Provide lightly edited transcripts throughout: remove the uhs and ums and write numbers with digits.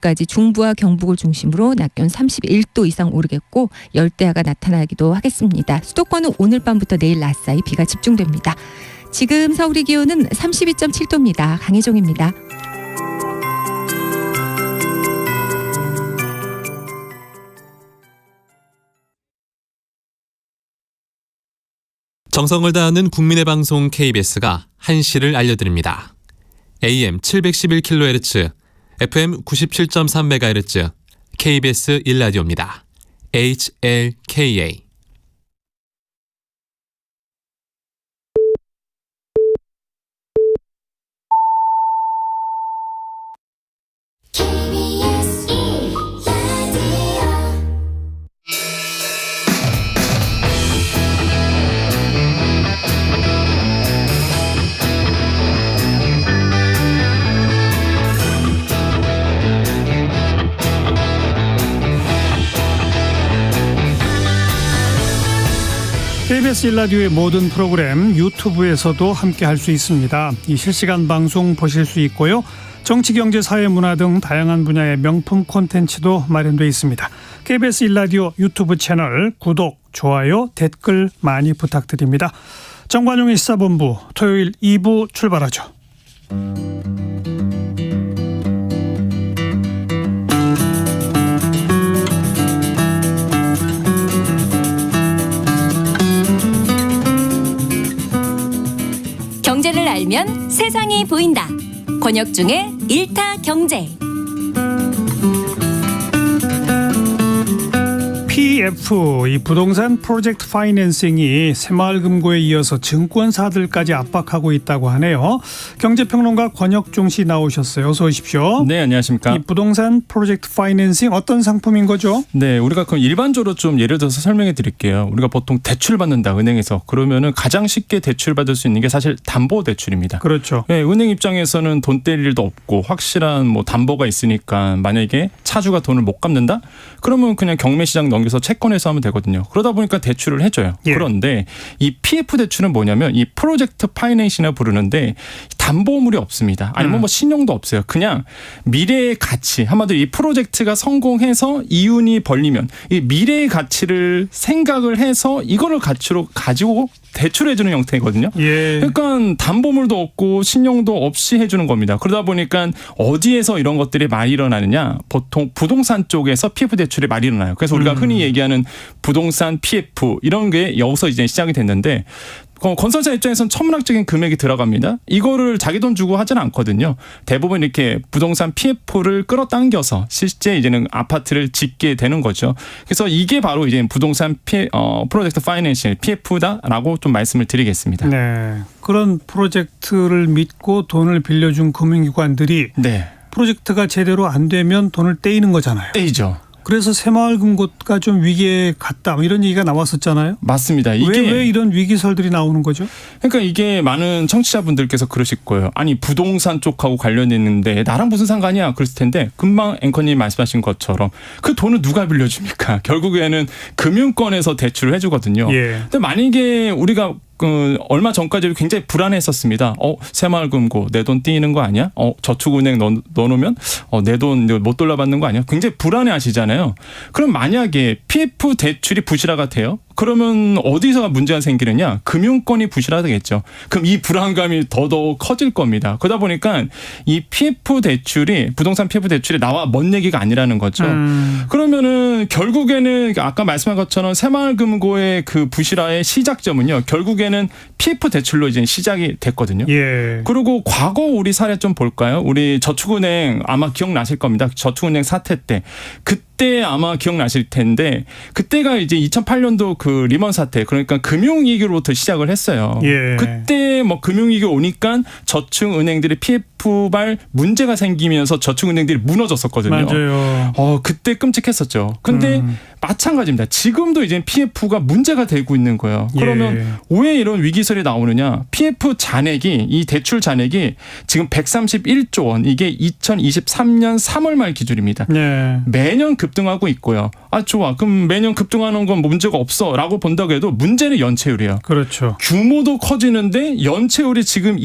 까지 중부와 경북을 중심으로 낮 기온 31도 이상 오르겠고 열대야가 나타나기도 하겠습니다. 수도권은 오늘 밤부터 내일 낮 사이 비가 집중됩니다. 지금 서울의 기온은 32.7도입니다. 강혜종입니다. 정성을 다하는 국민의 방송 KBS가 한시를 알려드립니다. AM 711kHz, FM 97.3MHz, KBS 1라디오입니다. HLKA. KBS 1라디오의 모든 프로그램 유튜브에서도 함께할 수 있습니다. 이 실시간 방송 보실 수 있고요. 정치, 경제, 사회, 문화 등 다양한 분야의 명품 콘텐츠도 마련되어 있습니다. KBS 1라디오 유튜브 채널 구독, 좋아요, 댓글 많이 부탁드립니다. 정관용의 시사본부 토요일 2부 출발하죠. 경제를 알면 세상이 보인다. 권혁중의 일타 경제. PF, 이 부동산 프로젝트 파이낸싱이 새마을금고에 이어서 증권사들까지 압박하고 있다고 하네요. 경제평론가 권혁중 씨 나오셨어요. 어서 오십시오. 네, 안녕하십니까. 이 부동산 프로젝트 파이낸싱 어떤 상품인 거죠? 네, 우리가 그럼 일반적으로 좀 예를 들어서 설명해 드릴게요. 우리가 보통 대출 받는다, 은행에서. 그러면은 가장 쉽게 대출 받을 수 있는 게 사실 담보 대출입니다. 그렇죠. 네, 은행 입장에서는 돈 뗄 일도 없고 확실한 뭐 담보가 있으니까 만약에 차주가 돈을 못 갚는다? 그러면 그냥 경매시장 넘겨서 채권에서 하면 되거든요. 그러다 보니까 대출을 해줘요. 예. 그런데 이 PF 대출은 뭐냐면 이 프로젝트 파이낸싱이라 부르는데 담보물이 없습니다. 아니면 뭐 신용도 없어요. 그냥 미래의 가치, 한마디로 이 프로젝트가 성공해서 이윤이 벌리면 이 미래의 가치를 생각을 해서 이거를 가치로 가지고 대출해주는 형태거든요. 예. 그러니까 담보물도 없고 신용도 없이 해주는 겁니다. 그러다 보니까 어디에서 이런 것들이 많이 일어나느냐? 보통 부동산 쪽에서 PF 대출이 많이 일어나요. 그래서 우리가 흔히 얘기하는 부동산 PF 이런 게 여기서 이제 시작이 됐는데 건설사 입장에서는 천문학적인 금액이 들어갑니다. 이거를 자기 돈 주고 하지는 않거든요. 대부분 이렇게 부동산 PF를 끌어당겨서 실제 이제는 아파트를 짓게 되는 거죠. 그래서 이게 바로 이제 부동산 프로젝트 파이낸싱 PF다라고 좀 말씀을 드리겠습니다. 네. 그런 프로젝트를 믿고 돈을 빌려준 금융기관들이 네. 프로젝트가 제대로 안 되면 돈을 떼이는 거잖아요. 떼이죠. 그래서 새마을금고가 좀 위기에 갔다 이런 얘기가 나왔었잖아요. 맞습니다. 왜 이런 위기설들이 나오는 거죠? 그러니까 이게 많은 청취자분들께서 그러실 거예요. 아니 부동산 쪽하고 관련됐는데 나랑 무슨 상관이야 그랬을 텐데 금방 앵커님 말씀하신 것처럼 그 돈을 누가 빌려줍니까? 결국에는 금융권에서 대출을 해주거든요. 예. 근데 만약에 우리가 얼마 전까지 굉장히 불안했었습니다. 새마을금고 내 돈 띄는 거 아니야? 저축은행 넣어놓으면 내 돈 못 돌려받는 거 아니야? 굉장히 불안해하시잖아요. 그럼 만약에 PF 대출이 부실화가 돼요? 그러면 어디서 문제가 생기느냐? 금융권이 부실화되겠죠. 그럼 이 불안감이 더더욱 커질 겁니다. 그러다 보니까 이 PF 대출이 부동산 PF 대출이 나와 먼 얘기가 아니라는 거죠. 그러면은 결국에는 아까 말씀한 것처럼 새마을금고의 그 부실화의 시작점은요. 결국에는 PF 대출로 이제 시작이 됐거든요. 예. 그리고 과거 우리 사례 좀 볼까요? 우리 저축은행 아마 기억나실 겁니다. 저축은행 사태 때. 그때 아마 기억나실 텐데 그때가 이제 2008년도 그 리먼 사태 그러니까 금융위기로부터 시작을 했어요. 예. 그때 뭐 금융위기 오니까 저축은행들의 PF발 문제가 생기면서 저축은행들이 무너졌었거든요. 맞아요. 그때 끔찍했었죠. 근데 마찬가지입니다. 지금도 이제 PF가 문제가 되고 있는 거예요. 그러면 왜 이런 위기설이 나오느냐? PF 잔액이 이 대출 잔액이 지금 131조 원 이게 2023년 3월 말 기준입니다. 예. 매년 급등하고 있고요. 좋아. 그럼 매년 급등하는 건 문제가 없어라고 본다고 해도 문제는 연체율이에요. 그렇죠. 규모도 커지는데 연체율이 지금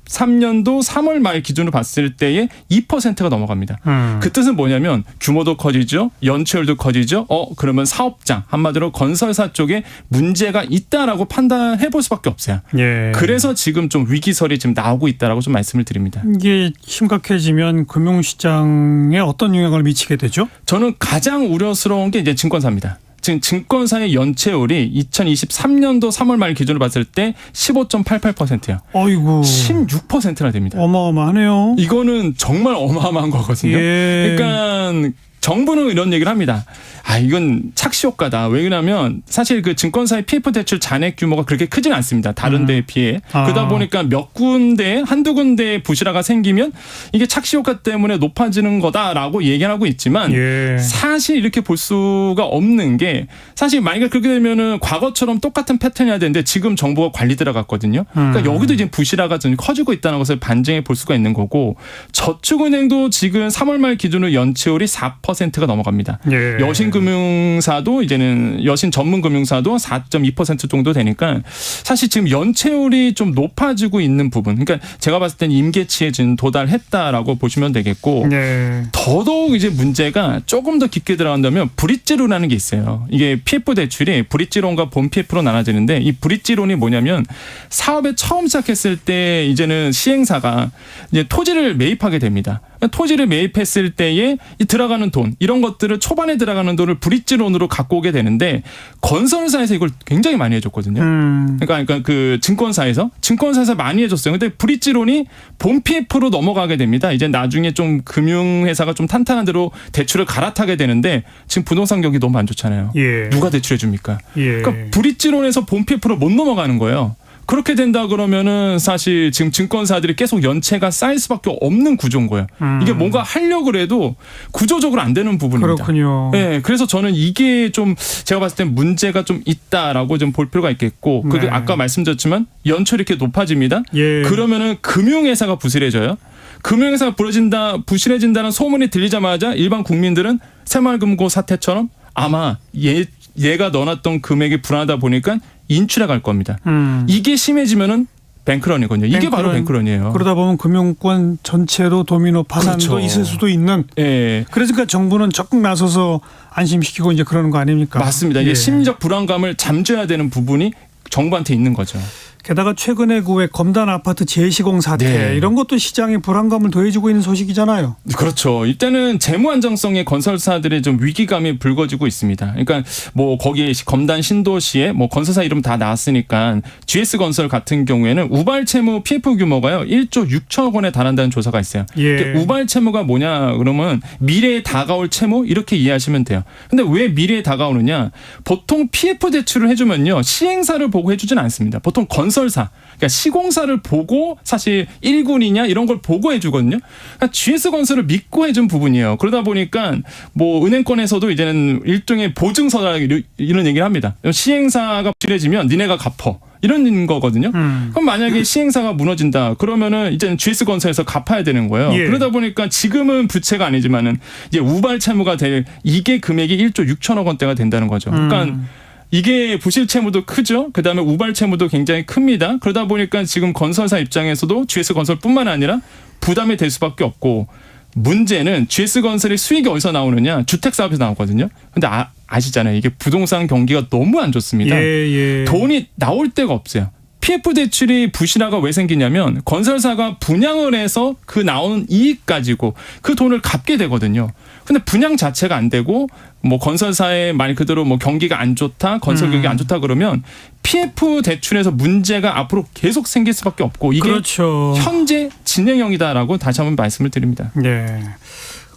2023년도 3월 말 기준으로 봤을 때에 2%가 넘어갑니다. 그 뜻은 뭐냐면 규모도 커지죠. 연체율도 커지죠. 그러면 사업장 한마디로 건설사 쪽에 문제가 있다라고 판단해 볼 수밖에 없어요. 예. 그래서 지금 좀 위기설이 지금 나오고 있다라고 좀 말씀을 드립니다. 이게 심각해지면 금융시장에 어떤 영향을 미치게 되죠? 저는 가장 우려스러운 게 이제 증권사입니다. 지금 증권사의 연체율이 2023년도 3월 말 기준으로 봤을 때 15.88%예요. 어이구. 16%나 됩니다. 어마어마하네요. 이거는 정말 어마어마한 거거든요. 예. 그러니까 정부는 이런 얘기를 합니다. 이건 착시 효과다. 왜 그러냐면 사실 그 증권사의 PF 대출 잔액 규모가 그렇게 크지는 않습니다. 다른 데에 비해. 그러다 보니까 몇 군데, 한두 군데에 부실화가 생기면 이게 착시 효과 때문에 높아지는 거다라고 얘기하고 있지만 예. 사실 이렇게 볼 수가 없는 게 사실 만약에 그렇게 되면은 과거처럼 똑같은 패턴이어야 되는데 지금 정부가 관리 들어갔거든요. 그러니까 여기도 이제 부실화가 좀 커지고 있다는 것을 반증해 볼 수가 있는 거고 저축은행도 지금 3월 말 기준으로 연체율이 4%가 넘어갑니다. 예. 여신금융사도 이제는 여신 전문금융사도 4.2% 정도 되니까 사실 지금 연체율이 좀 높아지고 있는 부분. 그러니까 제가 봤을 때는 임계치에 지금 도달했다라고 보시면 되겠고 예. 더더욱 이제 문제가 조금 더 깊게 들어간다면 브릿지론이라는 게 있어요. 이게 PF 대출이 브릿지론과 본 PF로 나눠지는데 이 브릿지론이 뭐냐면 사업에 처음 시작했을 때 이제는 시행사가 이제 토지를 매입하게 됩니다. 토지를 매입했을 때에 이 들어가는 돈 이런 것들을 초반에 들어가는 돈을 브릿지론으로 갖고 오게 되는데 건설사에서 이걸 굉장히 많이 해줬거든요. 그러니까 그 증권사에서 많이 해줬어요. 근데 브릿지론이 본 PF로 넘어가게 됩니다. 이제 나중에 좀 금융회사가 좀 탄탄한 대로 대출을 갈아타게 되는데 지금 부동산 경기 너무 안 좋잖아요. 예. 누가 대출해 줍니까? 예. 그러니까 브릿지론에서 본 PF로 못 넘어가는 거예요. 그렇게 된다 그러면은 사실 지금 증권사들이 계속 연체가 쌓일 수밖에 없는 구조인 거예요. 이게 뭔가 하려고 해도 구조적으로 안 되는 부분입니다. 그렇군요. 네, 그래서 저는 이게 좀 제가 봤을 때 문제가 좀 있다라고 좀 볼 필요가 있겠고, 네. 그리고 아까 말씀드렸지만 연체율이 이렇게 높아집니다. 예. 그러면은 금융회사가 부실해져요. 금융회사가 부실해진다는 소문이 들리자마자 일반 국민들은 새마을금고 사태처럼 아마 얘가 넣어놨던 금액이 불안하다 보니까 인출해 갈 겁니다. 이게 심해지면은 뱅크런이거든요. 이게 바로 뱅크런이에요. 그러다 보면 금융권 전체로 도미노 파산도 그렇죠. 있을 수도 있는. 예. 그러니까 정부는 적극 나서서 안심시키고 이제 그러는 거 아닙니까? 맞습니다. 이게 예. 심리적 불안감을 잠재워야 되는 부분이 정부한테 있는 거죠. 게다가 최근에 그 왜 검단 아파트 재시공 사태 네. 이런 것도 시장에 불안감을 더해주고 있는 소식이잖아요. 그렇죠. 일단은 재무 안정성의 건설사들의 좀 위기감이 불거지고 있습니다. 그러니까 뭐 거기에 검단 신도시에 뭐 건설사 이름 다 나왔으니까 GS건설 같은 경우에는 우발 채무 PF 규모가요 1조 6천억 원에 달한다는 조사가 있어요. 예. 우발 채무가 뭐냐 그러면 미래에 다가올 채무 이렇게 이해하시면 돼요. 근데 왜 미래에 다가오느냐? 보통 PF 대출을 해주면요 시행사를 보고 해주진 않습니다. 보통 건설사, 그러니까 시공사를 보고 사실 1군이냐 이런 걸 보고 해주거든요. 그러니까 GS건설을 믿고 해준 부분이에요. 그러다 보니까 뭐 은행권에서도 이제는 일종의 보증서라 이런 얘기를 합니다. 시행사가 부실해지면 니네가 갚어. 이런 거거든요. 그럼 만약에 시행사가 무너진다 그러면은 이제는 GS건설에서 갚아야 되는 거예요. 예. 그러다 보니까 지금은 부채가 아니지만은 이제 우발 채무가 될 이게 금액이 1조 6천억 원대가 된다는 거죠. 그러니까 이게 부실 채무도 크죠. 그다음에 우발 채무도 굉장히 큽니다. 그러다 보니까 지금 건설사 입장에서도 GS건설뿐만 아니라 부담이 될 수밖에 없고 문제는 GS건설의 수익이 어디서 나오느냐? 주택사업에서 나오거든요. 근데 아시잖아요. 이게 부동산 경기가 너무 안 좋습니다. 예. 돈이 나올 데가 없어요. PF 대출이 부실화가 왜 생기냐면 건설사가 분양을 해서 그 나온 이익 가지고 그 돈을 갚게 되거든요. 근데 분양 자체가 안 되고 뭐 건설사의 말 그대로 뭐 경기가 안 좋다, 건설 경기가 안 좋다 그러면 PF 대출에서 문제가 앞으로 계속 생길 수밖에 없고 이게 그렇죠. 현재 진행형이다라고 다시 한번 말씀을 드립니다. 예.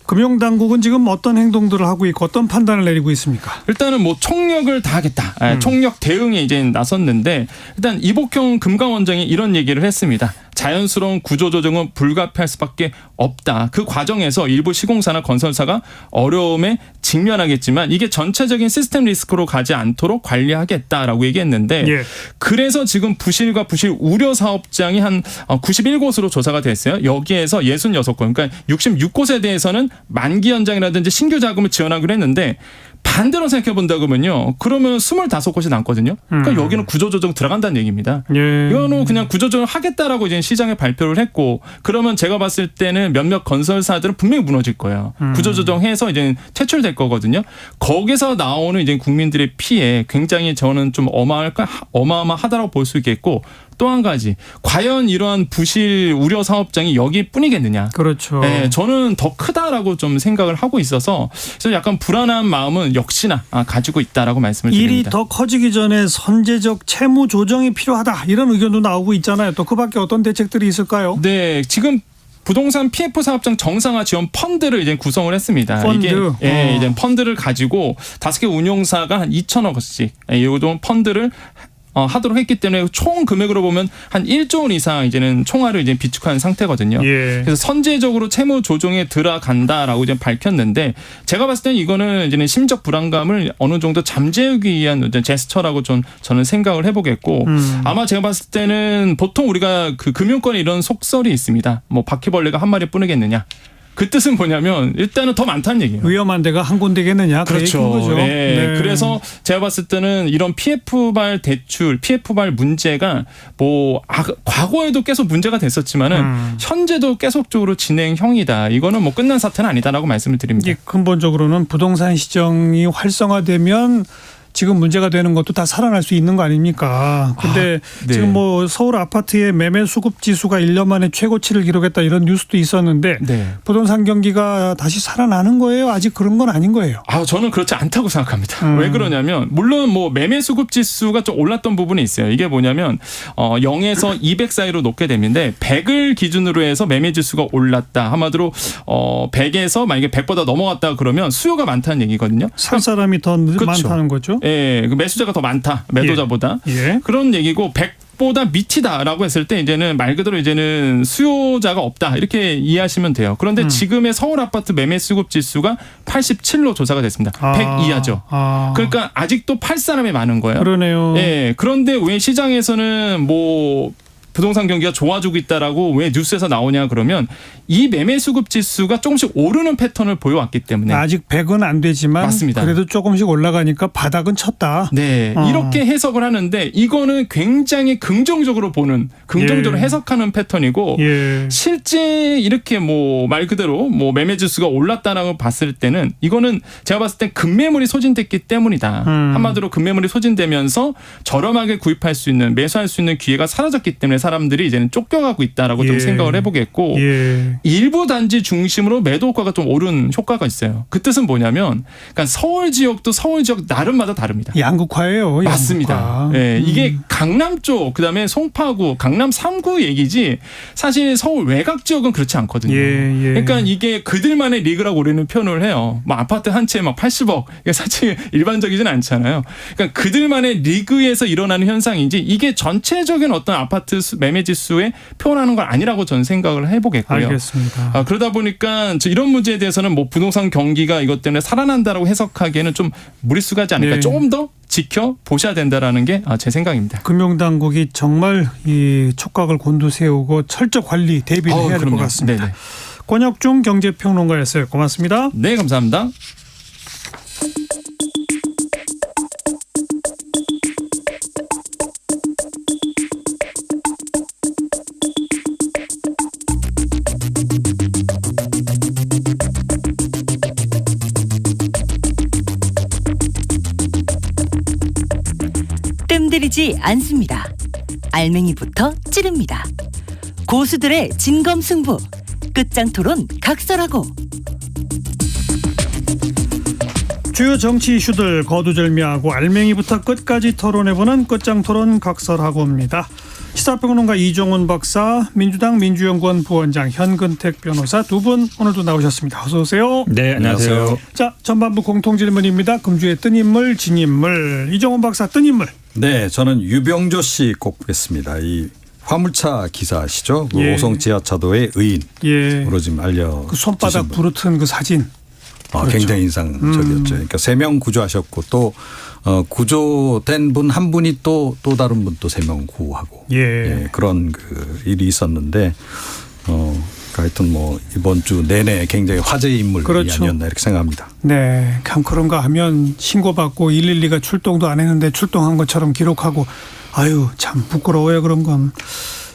금융당국은 지금 어떤 행동들을 하고 있고 어떤 판단을 내리고 있습니까? 일단은 뭐 총력을 다하겠다. 총력 대응에 이제 나섰는데 일단 이복형 금감원장이 이런 얘기를 했습니다. 자연스러운 구조조정은 불가피할 수밖에 없다. 그 과정에서 일부 시공사나 건설사가 어려움에 직면하겠지만 이게 전체적인 시스템 리스크로 가지 않도록 관리하겠다라고 얘기했는데 예. 그래서 지금 부실과 부실 우려 사업장이 한 91곳으로 조사가 됐어요. 여기에서 66곳, 그러니까 66곳에 대해서는 만기 연장이라든지 신규 자금을 지원하기로 했는데 반대로 생각해 본다 그러면요. 그러면 25곳이 남거든요. 그러니까 여기는 구조조정 들어간다는 얘기입니다. 예. 이거는 그냥 구조조정 하겠다라고 이제 시장에 발표를 했고 그러면 제가 봤을 때는 몇몇 건설사들은 분명히 무너질 거예요. 구조조정해서 이제 퇴출될 거거든요. 거기서 나오는 이제 국민들의 피해 굉장히 저는 좀 어마어마하다라고 볼 수 있겠고 또 한 가지 과연 이러한 부실 우려 사업장이 여기뿐이겠느냐. 그렇죠. 네, 저는 더 크다라고 좀 생각을 하고 있어서 그래서 약간 불안한 마음은 역시나 가지고 있다라고 말씀을 일이 드립니다. 더 커지기 전에 선제적 채무 조정이 필요하다 이런 의견도 나오고 있잖아요. 또 그밖에 어떤 대책들이 있을까요? 네, 지금 부동산 PF 사업장 정상화 지원 펀드를 이제 구성을 했습니다. 펀드. 이게 이제 펀드를 가지고 5개 운용사가 한 2천억 원씩 이 정도 펀드를 하도록 했기 때문에 총 금액으로 보면 한 1조 원 이상 이제는 총알을 이제 비축한 상태거든요. 예. 그래서 선제적으로 채무 조정에 들어간다라고 이제 밝혔는데 제가 봤을 때는 이거는 이제는 심적 불안감을 어느 정도 잠재우기 위한 제스처라고 저는 생각을 해보겠고 아마 제가 봤을 때는 보통 우리가 그 금융권에 이런 속설이 있습니다. 뭐 바퀴벌레가 한 마리 뿐이겠느냐. 그 뜻은 뭐냐면 일단은 더 많다는 얘기예요. 위험한 데가 한 군데겠느냐. 그렇죠. 거죠. 네. 네. 그래서 제가 봤을 때는 이런 PF발 대출, PF발 문제가 뭐 과거에도 계속 문제가 됐었지만은 현재도 계속적으로 진행형이다. 이거는 뭐 끝난 사태는 아니다라고 말씀을 드립니다. 이게 근본적으로는 부동산 시장이 활성화되면 지금 문제가 되는 것도 다 살아날 수 있는 거 아닙니까? 근데 네. 지금 뭐 서울 아파트의 매매 수급 지수가 1년 만에 최고치를 기록했다 이런 뉴스도 있었는데 네. 부동산 경기가 다시 살아나는 거예요? 아직 그런 건 아닌 거예요. 저는 그렇지 않다고 생각합니다. 왜 그러냐면 물론 뭐 매매 수급 지수가 좀 올랐던 부분이 있어요. 이게 뭐냐면 0에서 200 사이로 놓게 되는데 100을 기준으로 해서 매매 지수가 올랐다. 한마디로 100에서 만약에 100보다 넘어갔다 그러면 수요가 많다는 얘기거든요. 살 사람이 더 그렇죠. 많다는 거죠. 예, 그 매수자가 더 많다. 매도자보다. 예. 그런 얘기고 100보다 밑이다라고 했을 때 이제는 말 그대로 이제는 수요자가 없다. 이렇게 이해하시면 돼요. 그런데 지금의 서울 아파트 매매 수급 지수가 87로 조사가 됐습니다. 100 이하죠. 그러니까 아직도 팔 사람이 많은 거예요. 그러네요. 예. 그런데 왜 시장에서는 뭐 부동산 경기가 좋아지고 있다라고 왜 뉴스에서 나오냐 그러면 이 매매 수급 지수가 조금씩 오르는 패턴을 보여왔기 때문에 아직 100은 안 되지만 맞습니다. 그래도 조금씩 올라가니까 바닥은 쳤다. 네, 이렇게 해석을 하는데 이거는 굉장히 긍정적으로 해석하는 패턴이고 예. 실제 이렇게 뭐 말 그대로 뭐 매매 지수가 올랐다라고 봤을 때는 이거는 제가 봤을 때 급매물이 소진됐기 때문이다. 한마디로 급매물이 소진되면서 저렴하게 구입할 수 있는 매수할 수 있는 기회가 사라졌기 때문에 사람들이 이제는 쫓겨가고 있다라고 좀 생각을 해보겠고 일부 단지 중심으로 매도 효과가 좀 오른 효과가 있어요. 그 뜻은 뭐냐면 그러니까 서울 지역도 서울 지역 나름마다 다릅니다. 양극화예요. 맞습니다. 양극화. 네, 이게 강남 쪽 그다음에 송파구 강남 3구 얘기지 사실 서울 외곽 지역은 그렇지 않거든요. 그러니까 이게 그들만의 리그라고 우리는 표현을 해요. 뭐 아파트 한 채에 막 80억 이게 사실 일반적이진 않잖아요. 그러니까 그들만의 리그에서 일어나는 현상인지 이게 전체적인 어떤 아파트 매매 지수에 표현하는 건 아니라고 저는 생각을 해보겠고요. 알겠습니다. 그러다 보니까 이런 문제에 대해서는 뭐 부동산 경기가 이것 때문에 살아난다라고 해석하기에는 좀 무리수가지 않을까. 네. 조금 더 지켜보셔야 된다라는 게 제 생각입니다. 금융당국이 정말 이 촉각을 곤두세우고 철저 관리 대비를 해야 될 것 같습니다. 네네. 권혁중 경제평론가였어요. 고맙습니다. 네, 감사합니다. 뜸들이지 않습니다. 알맹이부터 찌릅니다. 고수들의 진검승부. 끝장토론 각설하고. 주요 정치 이슈들 거두절미하고 알맹이부터 끝까지 토론해보는 끝장토론 각설하고입니다. 시사평론가 이종훈 박사, 민주당 민주연구원 부원장 현근택 변호사 두 분 오늘도 나오셨습니다. 어서 오세요. 네, 안녕하세요. 자, 전반부 공통질문입니다. 금주의 뜬 인물, 진 인물. 이종훈 박사 뜬 인물. 네, 저는 유병조 씨 꼽겠습니다. 이 화물차 기사시죠. 그 예. 오송 지하차도의 의인으로 예. 지금 알려. 그 손바닥 부르튼 그 사진. 그렇죠. 굉장히 인상적이었죠. 그러니까 3명 구조하셨고 또 구조된 분 한 분이 또 다른 분 또 3명 구하고 예. 그런 그 일이 있었는데 하여튼 뭐 이번 주 내내 굉장히 화제의 인물이 그렇죠. 아니었나 이렇게 생각합니다. 네, 그냥 그런가 하면 신고받고 112가 출동도 안 했는데 출동한 것처럼 기록하고 아유 참 부끄러워요 그런 건.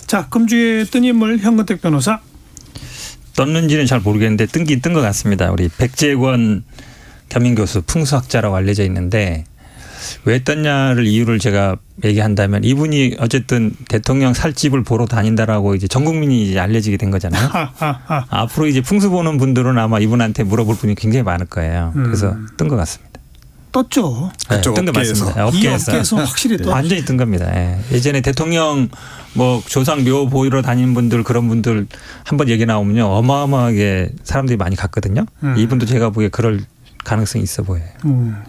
자, 금주의 뜬 인물 현근택 변호사. 떴는지는 잘 모르겠는데 뜬긴 뜬 것 같습니다. 우리 백재권 겸임교수 풍수학자라고 알려져 있는데 왜 떴냐를 이유를 제가 얘기한다면 이분이 어쨌든 대통령 살집을 보러 다닌다라고 이제 전 국민이 이제 알려지게 된 거잖아요. 앞으로 이제 풍수 보는 분들은 아마 이분한테 물어볼 분이 굉장히 많을 거예요. 그래서 뜬 것 같습니다. 떴죠. 그쪽 뜬 것 업계에서. 맞습니다. 이 업계에서 확실히 떴죠. 완전히 뜬 겁니다. 예. 예전에 대통령 뭐 조상 묘 보이러 다니는 분들 그런 분들 한번 얘기 나오면요 어마어마하게 사람들이 많이 갔거든요. 이분도 제가 보기에 그럴 가능성이 있어 보여요.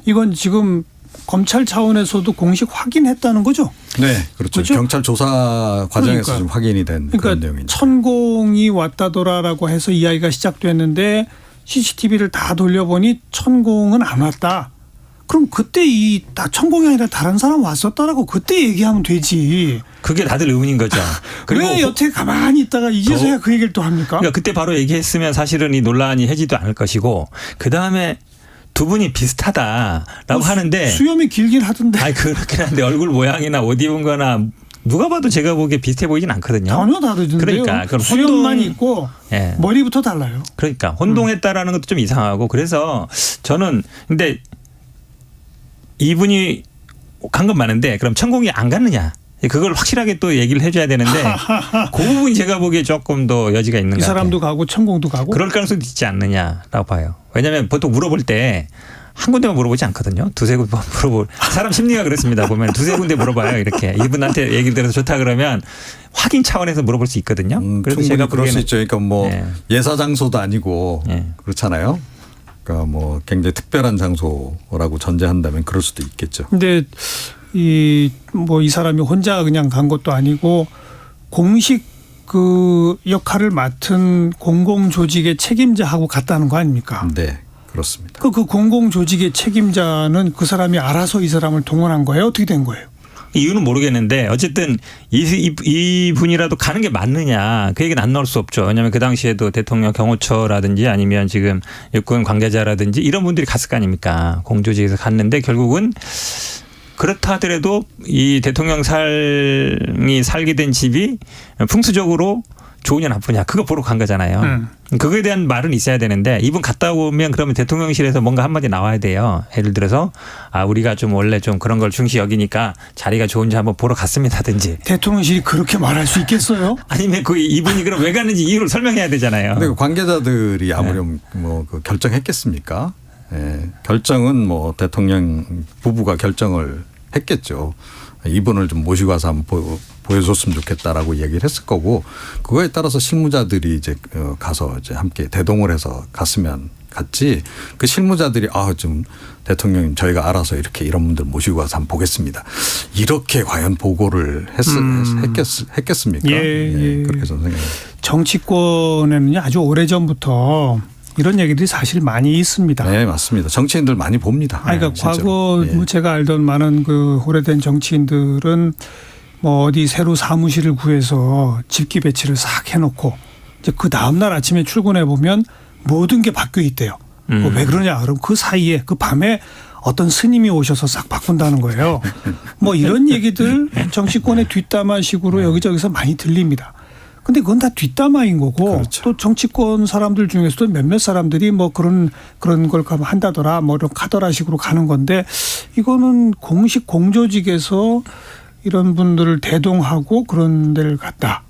이건 지금 검찰 차원에서도 공식 확인했다는 거죠. 네, 그렇죠. 그렇죠? 경찰 조사 과정에서 그러니까요. 좀 확인이 된 그런 그러니까 내용입니다. 천공이 왔다더라라고 해서 이야기가 시작됐는데 CCTV를 다 돌려보니 천공은 안 왔다. 그럼 그때 이 천공이 아니라 다른 사람 왔었다라고 그때 얘기하면 되지. 그게 다들 의문인 거죠. 왜 여태 가만히 있다가 이제서야 그 얘기를 또 합니까? 그러니까 그때 바로 얘기했으면 사실은 이 논란이 해지도 않을 것이고 그 다음에 두 분이 비슷하다라고 하는데 수염이 길긴 하던데. 아니 그렇긴 한데 얼굴 모양이나 옷 입은 거나 누가 봐도 제가 보기에 비슷해 보이진 않거든요. 전혀 다르던데요. 그러니까 그럼 수염만 있고 예. 머리부터 달라요. 그러니까 혼동했다라는 것도 좀 이상하고 그래서 저는 근데 이분이 간 건 많은데 그럼 천공이 안 갔느냐? 그걸 확실하게 또 얘기를 해줘야 되는데 그 부분이 제가 보기에 조금 더 여지가 있는 이 것 같아요. 사람도 가고 천공도 가고. 그럴 가능성도 있지 않느냐라고 봐요. 왜냐하면 보통 물어볼 때 한 군데만 물어보지 않거든요. 두세 군데 물어볼. 사람 심리가 그렇습니다. 보면 두세 군데 물어봐요. 이렇게 이분한테 얘기를 들어서 좋다 그러면 확인 차원에서 물어볼 수 있거든요. 그래서 충분히 제가 그럴 수 보기에는 있죠. 그러니까 뭐 네. 예사 장소도 아니고 네. 그렇잖아요. 그러니까 뭐 굉장히 특별한 장소라고 전제한다면 그럴 수도 있겠죠. 근데 이 사람이 혼자 그냥 간 것도 아니고 공식 그 역할을 맡은 공공 조직의 책임자하고 갔다는 거 아닙니까? 네, 그렇습니다. 그 공공 조직의 책임자는 그 사람이 알아서 이 사람을 동원한 거예요? 어떻게 된 거예요? 이유는 모르겠는데 어쨌든 이 분이라도 가는 게 맞느냐 그 얘기는 안 나올 수 없죠. 왜냐하면 그 당시에도 대통령 경호처라든지 아니면 지금 육군 관계자라든지 이런 분들이 갔을 거 아닙니까. 공조직에서 갔는데 결국은 그렇다 하더라도 이 대통령 삶이 살게 된 집이 풍수적으로 좋으냐 나쁘냐 그거 보러 간 거잖아요. 그거에 대한 말은 있어야 되는데 이분 갔다 오면 그러면 대통령실에서 뭔가 한마디 나와야 돼요. 예를 들어서 우리가 좀 원래 좀 그런 걸 중시 여기니까 자리가 좋은지 한번 보러 갔습니다든지. 대통령실이 그렇게 말할 수 있겠어요? 아니면 이분이 그럼 왜 갔는지 이유를 설명해야 되잖아요. 근데 그 관계자들이 아무렴 그 결정했겠습니까? 예, 결정은 뭐 대통령 부부가 결정을 했겠죠. 이분을 좀 모시고 와서 한번 보여줬으면 좋겠다라고 얘기를 했을 거고 그거에 따라서 실무자들이 이제 가서 이제 함께 대동을 해서 갔으면 갔지 그 실무자들이 좀 대통령님 저희가 알아서 이렇게 이런 분들 모시고 와서 한번 보겠습니다. 이렇게 과연 보고를 했겠습니까? 예. 그렇게 저는 생각합니다. 정치권에는 아주 오래전부터 이런 얘기들이 사실 많이 있습니다. 네, 맞습니다. 정치인들 많이 봅니다. 그러니까 실제로. 과거 예. 제가 알던 많은 그 오래된 정치인들은 어디 새로 사무실을 구해서 집기 배치를 싹 해놓고 이제 그 다음 날 아침에 출근해 보면 모든 게 바뀌어 있대요. 왜 그러냐? 그럼 그 사이에 그 밤에 어떤 스님이 오셔서 싹 바꾼다는 거예요. 이런 얘기들 정치권의 뒷담화식으로 여기저기서 많이 들립니다. 근데 그건 다 뒷담화인 거고 그렇죠. 또 정치권 사람들 중에서도 몇몇 사람들이 그런 걸 한다더라 이런 카더라 식으로 가는 건데 이거는 공식 공조직에서 이런 분들을 대동하고 그런 데를 갔다.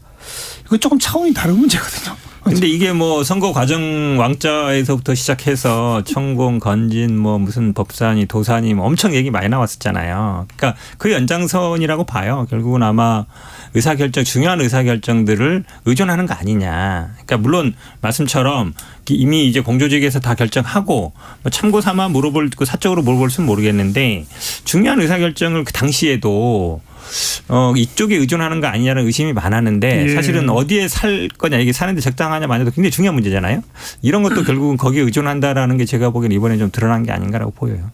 이거 조금 차원이 다른 문제거든요. 근데 이게 선거 과정 왕자에서부터 시작해서 천공, 건진, 무슨 법사니, 도사니 엄청 얘기 많이 나왔었잖아요. 그러니까 그 연장선이라고 봐요. 결국은 아마 중요한 의사결정들을 의존하는 거 아니냐. 그러니까 물론 말씀처럼 이미 이제 공조직에서 다 결정하고 참고 삼아 사적으로 물어볼 수는 모르겠는데 중요한 의사결정을 그 당시에도 이쪽에 의존하는 거 아니냐는 의심이 많았는데 사실은 어디에 살 거냐 이게 사는데 적당하냐 마냐도 굉장히 중요한 문제잖아요. 이런 것도 결국은 거기에 의존한다라는 게 제가 보기엔 이번에 좀 드러난 게 아닌가라고 보여요.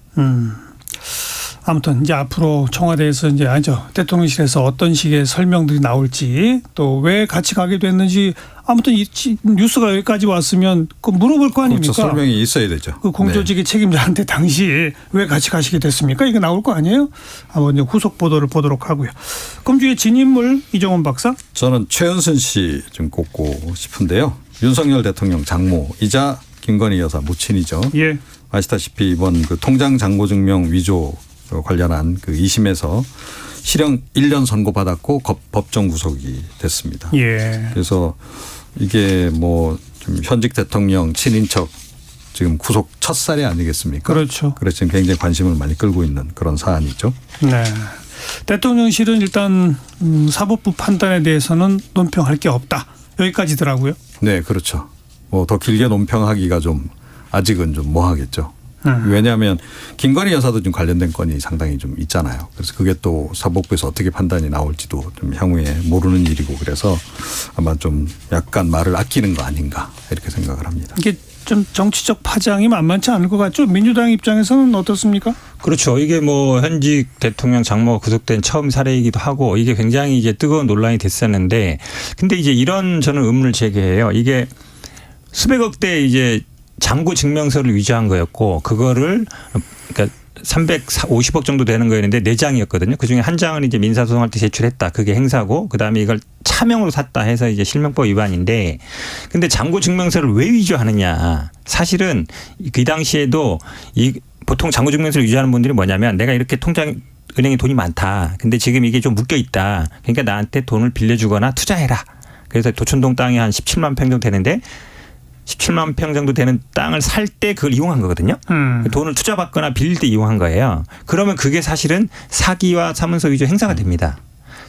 아무튼 이제 앞으로 청와대에서 이제 대통령실에서 어떤 식의 설명들이 나올지 또 왜 같이 가게 됐는지 아무튼 이 뉴스가 여기까지 왔으면 그 물어볼 거 아닙니까? 그렇죠. 설명이 있어야 되죠. 그 공조직의 책임자한테 당시 왜 같이 가시게 됐습니까? 이게 나올 거 아니에요? 한번 이제 후속 보도를 보도록 하고요. 그럼 뒤에 진인물 이종원 박사. 저는 최은순 씨 좀 꼽고 싶은데요. 윤석열 대통령 장모이자 김건희 여사 모친이죠. 예. 아시다시피 이번 그 통장 잔고 증명 위조 관련한 그 2심에서 실형 1년 선고받았고 법정 구속이 됐습니다. 예. 그래서 이게 뭐 좀 현직 대통령 친인척 지금 구속 첫 사례 아니겠습니까? 그렇죠. 그래서 지금 굉장히 관심을 많이 끌고 있는 그런 사안이죠. 네. 대통령실은 일단 사법부 판단에 대해서는 논평할 게 없다. 여기까지더라고요. 네, 그렇죠. 뭐 더 길게 논평하기가 좀 아직은 좀 뭐하겠죠. 왜냐하면 김건희 여사도 좀 관련된 건이 상당히 좀 있잖아요. 그래서 그게 또 사법부에서 어떻게 판단이 나올지도 좀 향후에 모르는 일이고 그래서 아마 좀 약간 말을 아끼는 거 아닌가 이렇게 생각을 합니다. 이게 좀 정치적 파장이 만만치 않을 것 같죠? 민주당 입장에서는 어떻습니까? 그렇죠. 이게 뭐 현직 대통령 장모가 구속된 처음 사례이기도 하고 이게 굉장히 이제 뜨거운 논란이 됐었는데 근데 이제 이런 저는 의문을 제기해요. 이게 수백억 대 이제 잔고 증명서를 위조한 거였고 그거를 그러니까 350억 정도 되는 거였는데 4장이었거든요. 그중에 한 장은 이제 민사소송할 때 제출했다. 그게 행사고 그다음에 이걸 차명으로 샀다 해서 이제 실명법 위반인데 근데 잔고 증명서를 왜 위조하느냐. 사실은 그 당시에도 이 보통 잔고 증명서를 위조하는 분들이 뭐냐면 내가 이렇게 은행에 돈이 많다. 근데 지금 이게 좀 묶여 있다. 그러니까 나한테 돈을 빌려주거나 투자해라. 그래서 도촌동 땅이 한 17만 평 정도 되는데 17만 평 정도 되는 땅을 살 때 그걸 이용한 거거든요. 돈을 투자받거나 빌릴 때 이용한 거예요. 그러면 그게 사실은 사기와 사문서 위조 행사가 됩니다.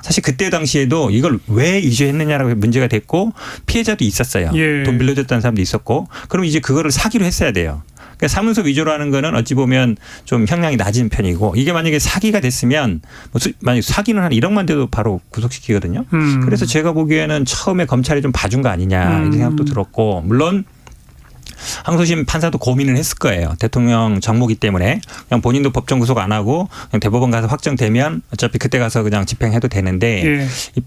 사실 그때 당시에도 이걸 왜 위조했느냐라고 문제가 됐고 피해자도 있었어요. 예. 돈 빌려줬다는 사람도 있었고 그럼 이제 그거를 사기로 했어야 돼요. 그러니까 사문서 위조라는 거는 어찌 보면 좀 형량이 낮은 편이고 이게 만약에 사기가 됐으면 만약 사기는 한 1억만 돼도 바로 구속시키거든요. 그래서 제가 보기에는 처음에 검찰이 좀 봐준 거 아니냐 이런 생각도 들었고 물론 항소심 판사도 고민을 했을 거예요. 대통령 장모기 때문에 그냥 본인도 법정 구속 안 하고 그냥 대법원 가서 확정되면 어차피 그때 가서 그냥 집행해도 되는데 예. 이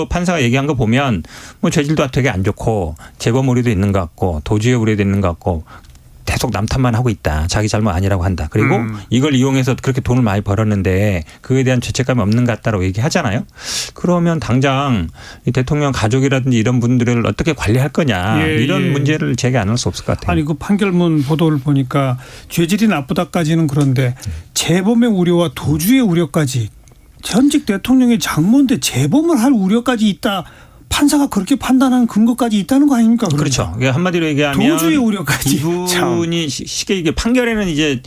판사가 얘기한 거 보면 뭐 죄질도 되게 안 좋고 재범 우려도 있는 것 같고 도주의 우려도 있는 것 같고 계속 남탓만 하고 있다. 자기 잘못 아니라고 한다. 그리고 이걸 이용해서 그렇게 돈을 많이 벌었는데 그에 대한 죄책감이 없는 것 같다라고 얘기하잖아요. 그러면 당장 이 대통령 가족이라든지 이런 분들을 어떻게 관리할 거냐. 예, 이런 예. 문제를 제기 안 할 수 없을 것 같아요. 아니 그 판결문 보도를 보니까 죄질이 나쁘다까지는 그런데 재범의 우려와 도주의 우려까지 현직 대통령의 장모인데 재범을 할 우려까지 있다. 판사가 그렇게 판단하는 근거까지 있다는 거 아닙니까? 그러니까. 그렇죠. 그러니까 한마디로 얘기하면 도주의 우려까지. 이분이 쉽게 이게 판결에는 이제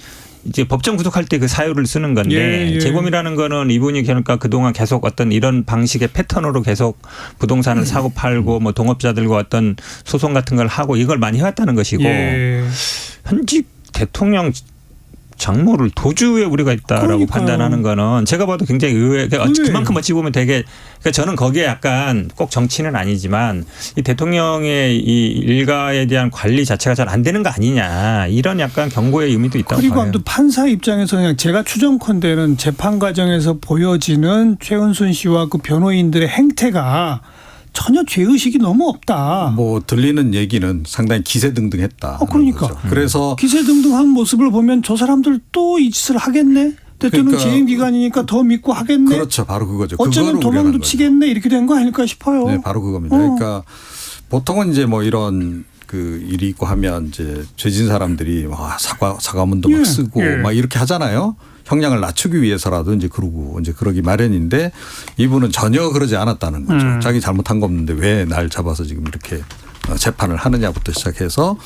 법정 구속할 때 그 사유를 쓰는 건데 예, 예. 재범이라는 거는 이분이 그러니까 그동안 계속 어떤 이런 방식의 패턴으로 계속 부동산을 사고 팔고 뭐 동업자들과 어떤 소송 같은 걸 하고 이걸 많이 해왔다는 것이고 예. 현직 대통령 장모를 도주에 우려가 있다라고 그러니까요. 판단하는 거는 제가 봐도 굉장히 의외. 그만큼 어찌 보면 되게 그러니까 저는 거기에 약간 꼭 정치는 아니지만 이 대통령의 이 일가에 대한 관리 자체가 잘 안 되는 거 아니냐 이런 약간 경고의 의미도 있다고 그리고 봐요. 아무튼 판사 입장에서 그냥 제가 추정컨대는 재판 과정에서 보여지는 최은순 씨와 그 변호인들의 행태가 전혀 죄의식이 너무 없다. 뭐 들리는 얘기는 상당히 기세등등했다. 그러니까. 그래서 기세등등한 모습을 보면 저 사람들 또 이 짓을 하겠네. 대통령 그러니까 재임 기간이니까 더 믿고 하겠네. 그렇죠. 바로 그거죠. 어쩌면 그거를 도망도 우려하는 거죠. 치겠네 이렇게 된 거 아닐까 싶어요. 네, 바로 그겁니다. 그러니까 보통은 이제 뭐 이런 그 일이 있고 하면 이제 죄진 사람들이 와 사과문도 막 쓰고 예. 막 이렇게 하잖아요. 형량을 낮추기 위해서라도 이제 그러고 이제 그러기 마련인데 이분은 전혀 그러지 않았다는 거죠. 자기 잘못한 거 없는데 왜 날 잡아서 지금 이렇게 재판을 하느냐부터 시작해서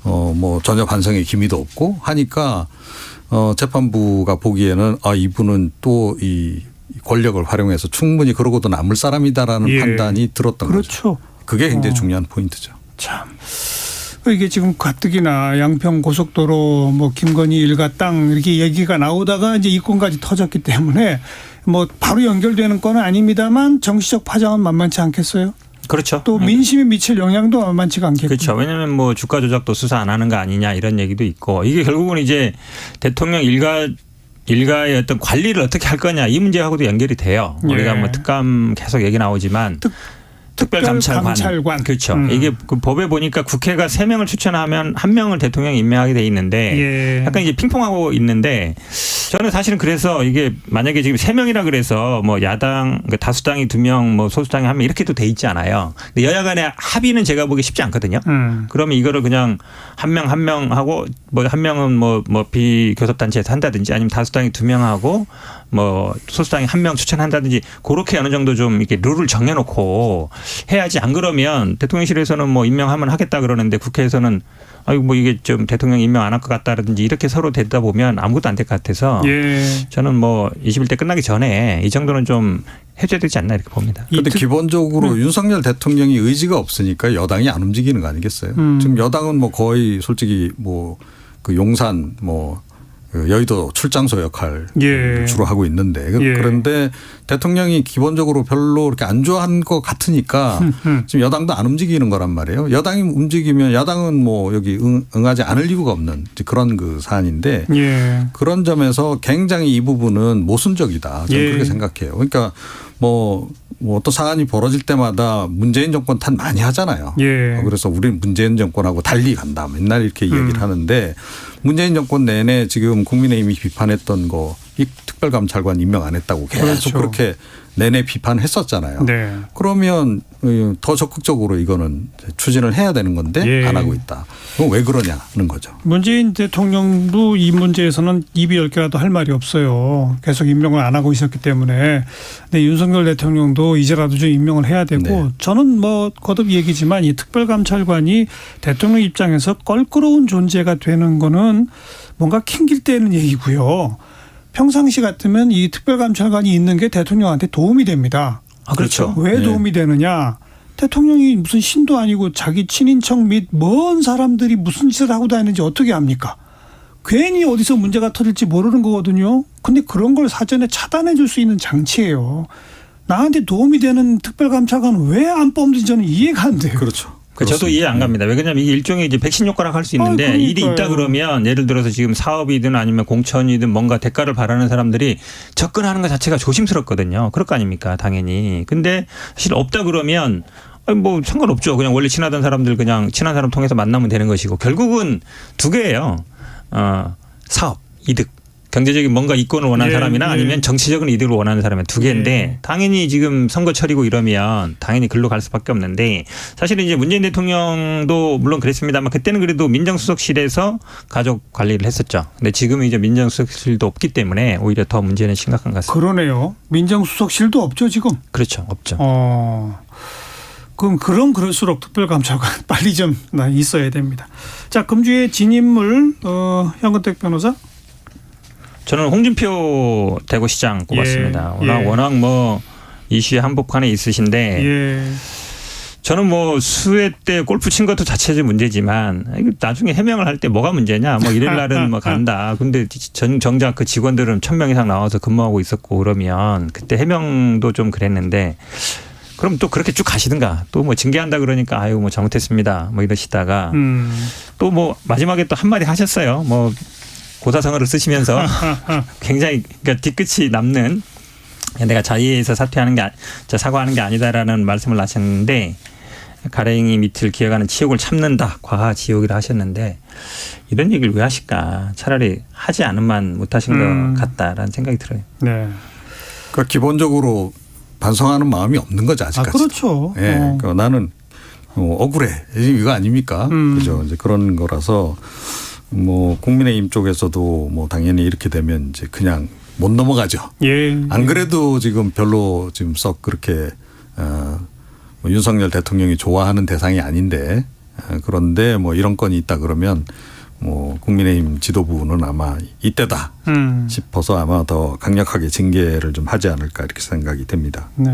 뭐 전혀 반성의 기미도 없고 하니까 재판부가 보기에는 이분은 또 이 권력을 활용해서 충분히 그러고도 남을 사람이다라는 예. 판단이 들었던 거죠. 그렇죠. 그게 굉장히 중요한 포인트죠. 참. 이게 지금 가뜩이나 양평 고속도로 뭐 김건희 일가 땅 이렇게 얘기가 나오다가 이제 이 건까지 터졌기 때문에 뭐 바로 연결되는 건 아닙니다만 정치적 파장은 만만치 않겠어요. 그렇죠. 또 민심에 미칠 영향도 만만치가 않겠고. 그렇죠. 왜냐하면 뭐 주가 조작도 수사 안 하는 거 아니냐 이런 얘기도 있고 이게 결국은 이제 대통령 일가 일가의 어떤 관리를 어떻게 할 거냐 이 문제하고도 연결이 돼요. 예. 우리가 뭐 특감 계속 얘기 나오지만 특별감찰관. 그렇죠. 이게 그 법에 보니까 국회가 3명을 추천하면 1명을 대통령이 임명하게 돼 있는데 예. 약간 이제 핑퐁하고 있는데 저는 사실은 그래서 이게 만약에 지금 3명이라 그래서 뭐 야당 다수당이 2명 뭐 소수당이 1명 이렇게도 돼 있지 않아요. 근데 여야 간의 합의는 제가 보기 쉽지 않거든요. 그러면 이거를 그냥 한 명 하고 뭐 1명은 뭐 비교섭단체에서 한다든지 아니면 다수당이 2명 하고 뭐 소수당이 1명 추천한다든지 그렇게 어느 정도 좀 이렇게 룰을 정해놓고 해야지. 안 그러면 대통령실에서는 뭐 임명하면 하겠다 그러는데 국회에서는 아이고 뭐 이게 좀 대통령 임명 안 할 것 같다라든지 이렇게 서로 되다 보면 아무것도 안 될 것 같아서 예. 저는 뭐 21대 끝나기 전에 이 정도는 좀 해줘야 되지 않나 이렇게 봅니다. 그런데 기본적으로 윤석열 대통령이 의지가 없으니까 여당이 안 움직이는 거 아니겠어요? 지금 여당은 뭐 거의 솔직히 뭐 그 용산 뭐 여의도 출장소 역할 예. 주로 하고 있는데 예. 그런데 대통령이 기본적으로 별로 그렇게 안 좋아한 것 같으니까 지금 여당도 안 움직이는 거란 말이에요. 여당이 움직이면 야당은 뭐 여기 응하지 않을 이유가 없는 그런 그 사안인데 예. 그런 점에서 굉장히 이 부분은 모순적이다. 저는 예. 그렇게 생각해요. 그러니까 뭐 어떤 사안이 벌어질 때마다 문재인 정권 탓 많이 하잖아요. 예. 그래서 우리는 문재인 정권하고 달리 간다. 맨날 이렇게 얘기를 하는데 문재인 정권 내내 지금 국민의힘이 비판했던 거 이 특별감찰관 임명 안 했다고 계속 그렇죠. 그렇게 내내 비판했었잖아요. 네. 그러면 더 적극적으로 이거는 추진을 해야 되는 건데 예. 안 하고 있다. 그럼 왜 그러냐는 거죠. 문재인 대통령도 이 문제에서는 입이 10개라도 할 말이 없어요. 계속 임명을 안 하고 있었기 때문에. 근데 윤석열 대통령도 이제라도 좀 임명을 해야 되고 네. 저는 뭐 거듭 얘기지만 이 특별감찰관이 대통령 입장에서 껄끄러운 존재가 되는 거는 뭔가 캥길 때는 얘기고요. 평상시 같으면 이 특별감찰관이 있는 게 대통령한테 도움이 됩니다. 아, 그렇죠. 왜 네. 도움이 되느냐. 대통령이 무슨 신도 아니고 자기 친인척 및 먼 사람들이 무슨 짓을 하고 다니는지 어떻게 압니까? 괜히 어디서 문제가 터질지 모르는 거거든요. 근데 그런 걸 사전에 차단해 줄 수 있는 장치예요. 나한테 도움이 되는 특별감찰관 왜 안 뽑는지 저는 이해가 안 돼요. 그렇죠. 저도 이해 안 갑니다. 왜 그러냐면 이게 일종의 이제 백신 효과라고 할 수 있는데 그러니까요. 일이 있다 그러면 예를 들어서 지금 사업이든 아니면 공천이든 뭔가 대가를 바라는 사람들이 접근하는 것 자체가 조심스럽거든요. 그럴 거 아닙니까? 당연히. 근데 사실 없다 그러면 뭐 상관없죠. 그냥 원래 친하던 사람들 그냥 친한 사람 통해서 만나면 되는 것이고 결국은 두 개예요. 사업, 이득. 경제적인 뭔가 이권을 원하는 예, 사람이나 예. 아니면 정치적인 이득을 원하는 사람이 두 개인데 예. 당연히 지금 선거철이고 이러면 당연히 글로 갈 수밖에 없는데 사실은 이제 문재인 대통령도 물론 그랬습니다만 그때는 그래도 민정수석실에서 가족 관리를 했었죠. 근데 지금은 이제 민정수석실도 없기 때문에 오히려 더 문제는 심각한 것 같습니다. 그러네요. 민정수석실도 없죠 지금. 그렇죠. 없죠. 그럼 그럴수록 특별감찰관 빨리 좀 있어야 됩니다. 자, 금주의 진인물 현근택 변호사. 저는 홍준표 대구시장 꼽았습니다. 예. 워낙 뭐 이슈 한복판에 있으신데 예. 저는 뭐 수해 때 골프 친 것도 자체적 문제지만 나중에 해명을 할 때 뭐가 문제냐. 뭐 이럴 날은 뭐 간다. 근데 정작 그 직원들은 1,000명 이상 나와서 근무하고 있었고 그러면 그때 해명도 좀 그랬는데 그럼 또 그렇게 쭉 가시든가 또 뭐 징계한다 그러니까 아유 뭐 잘못했습니다. 뭐 이러시다가 또 뭐 마지막에 또 한마디 하셨어요. 뭐 고사성어를 쓰시면서 굉장히 그러니까 뒤끝이 남는 내가 자의에서 사퇴하는 게 사과하는 게 아니다라는 말씀을 하셨는데 가랭이 밑을 기어가는 치욕을 참는다 과하 지옥이라 하셨는데 이런 얘기를 왜 하실까 차라리 하지 않으면 못하신 것 같다라는 생각이 들어요. 네. 그러니까 기본적으로 반성하는 마음이 없는 거죠 아직까지. 그렇죠. 예, 그러니까 나는 억울해 이거 아닙니까? 그죠? 이제 그런 거라서 뭐 국민의힘 쪽에서도 뭐 당연히 이렇게 되면 이제 그냥 못 넘어가죠. 예. 안 그래도 지금 별로 지금 썩 그렇게 뭐 윤석열 대통령이 좋아하는 대상이 아닌데 그런데 뭐 이런 건이 있다 그러면 뭐 국민의힘 지도부는 아마 이때다 싶어서 아마 더 강력하게 징계를 좀 하지 않을까 이렇게 생각이 됩니다. 네.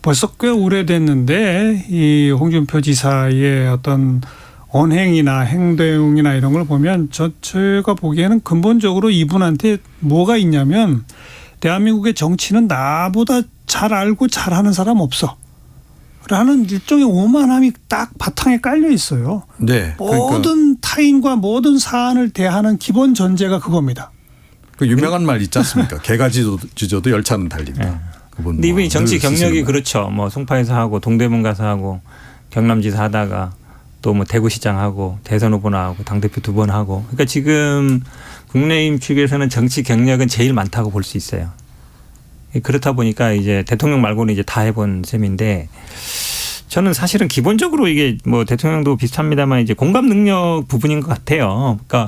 벌써 꽤 오래됐는데 이 홍준표 지사의 어떤 언행이나 행동이나 이런 걸 보면 제가 보기에는 근본적으로 이분한테 뭐가 있냐면 대한민국의 정치는 나보다 잘 알고 잘하는 사람 없어 라는 일종의 오만함이 딱 바탕에 깔려 있어요. 네. 모든 타인과 모든 사안을 대하는 기본 전제가 그겁니다. 그 유명한 말 있지 않습니까? 개가 짖어도 열차는 달린다. 그분 근데 이분이 뭐 정치 늘 경력이 쓰시는 말. 그렇죠. 뭐 송파에서 하고 동대문 가서 하고 경남지사 하다가 또 뭐 대구시장 하고 대선 후보 나오고 당대표 2번 하고. 그러니까 지금 국민의힘 측에서는 정치 경력은 제일 많다고 볼 수 있어요. 그렇다 보니까 이제 대통령 말고는 이제 다 해본 셈인데 저는 사실은 기본적으로 이게 뭐 대통령도 비슷합니다만 이제 공감 능력 부분인 것 같아요. 그러니까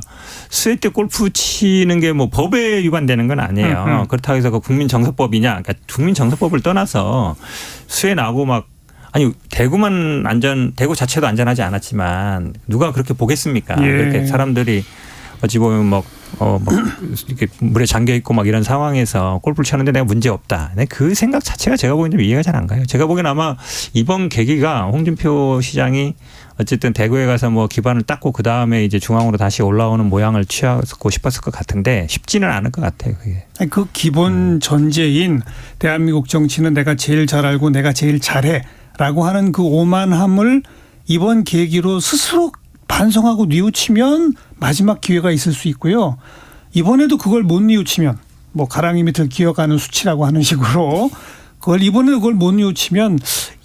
수해 때 골프 치는 게 뭐 법에 위반되는 건 아니에요. 그렇다고 해서 그 국민정서법이냐. 그러니까 국민정서법을 떠나서 수해 나고 막 아니 대구 자체도 안전하지 않았지만 누가 그렇게 보겠습니까? 예. 그렇게 사람들이 어찌 보면 막 이렇게 물에 잠겨 있고 막 이런 상황에서 골프를 치는데 내가 문제 없다. 그 생각 자체가 제가 보기엔 좀 이해가 잘 안 가요. 제가 보기엔 아마 이번 계기가 홍준표 시장이 어쨌든 대구에 가서 뭐 기반을 닦고 그 다음에 이제 중앙으로 다시 올라오는 모양을 취하고 싶었을 것 같은데 쉽지는 않을 것 같아요. 그게. 그 기본 전제인 대한민국 정치는 내가 제일 잘 알고 내가 제일 잘해라고 하는 그 오만함을 이번 계기로 스스로 반성하고 뉘우치면 마지막 기회가 있을 수 있고요. 이번에도 그걸 못 뉘우치면 뭐 가랑이 밑을 기어가는 수치라고 하는 식으로 이번에도 그걸 못 뉘우치면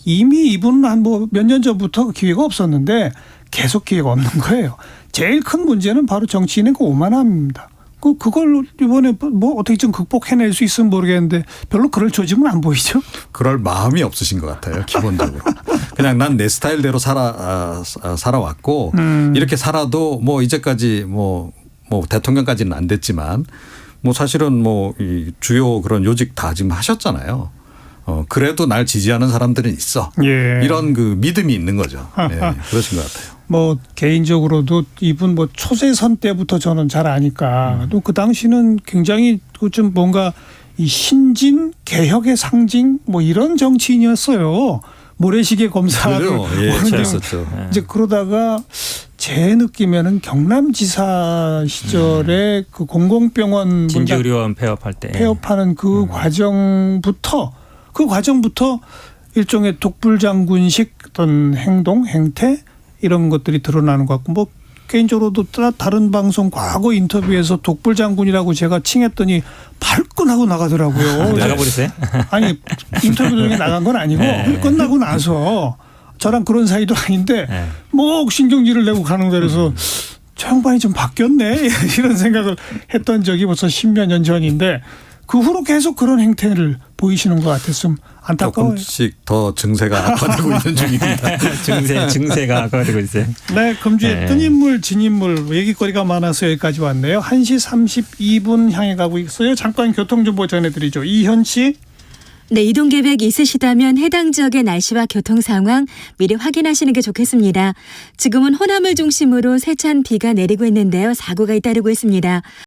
이미 이분은 한 뭐 몇 년 전부터 기회가 없었는데 계속 기회가 없는 거예요. 제일 큰 문제는 바로 정치인의 그 오만함입니다. 그걸 이번에 뭐 어떻게 좀 극복해낼 수 있으면 모르겠는데 별로 그럴 조짐은 안 보이죠. 그럴 마음이 없으신 것 같아요. 기본적으로. 그냥 난 내 스타일대로 살아왔고 이렇게 살아도 뭐 이제까지 뭐 대통령까지는 안 됐지만 뭐 사실은 뭐 이 주요 그런 요직 다 지금 하셨잖아요. 그래도 날 지지하는 사람들은 있어. 예. 이런 그 믿음이 있는 거죠. 예, 그러신 것 같아요. 뭐 개인적으로도 이분 뭐 초재선 때부터 저는 잘 아니까 또 그 당시는 굉장히 좀 뭔가 이 신진 개혁의 상징 뭐 이런 정치인이었어요. 모래시계 검사를 예, 잘했었죠. 이제 그러다가 제 느낌에는 경남지사 시절에 그 공공병원 진주의료원 폐업할 때 폐업하는 그 과정부터 일종의 독불장군식 어떤 행동, 행태 이런 것들이 드러나는 것 같고 뭐 개인적으로도 다른 방송 과거 인터뷰에서 독불장군이라고 제가 칭했더니 발끈하고 나가더라고요. 나가버리세요? 아니 인터뷰 중에 나간 건 아니고 네. 끝나고 나서 저랑 그런 사이도 아닌데 네. 뭐 신경질을 내고 가는 거라서 저 양반이 좀 바뀌었네 이런 생각을 했던 적이 벌써 10몇 년 전인데 그 후로 계속 그런 행태를 보이시는 것 같았으면 안타까워요. 조금씩 더 증세가 악화되고 있는 중입니다. 증세가 악화되고 있어요. 네, 금주의 네. 뜬 인물, 진 인물 얘기거리가 많아서 여기까지 왔네요. 1시 32분 향해 가고 있어요. 잠깐 교통정보 전해드리죠. 이현 씨. 네, 이동 계획 있으시다면 해당 지역의 날씨와 교통 상황 미리 확인하시는 게 좋겠습니다. 지금은 호남을 중심으로 세찬 비가 내리고 있는데요. 사고가 잇따르고 있습니다.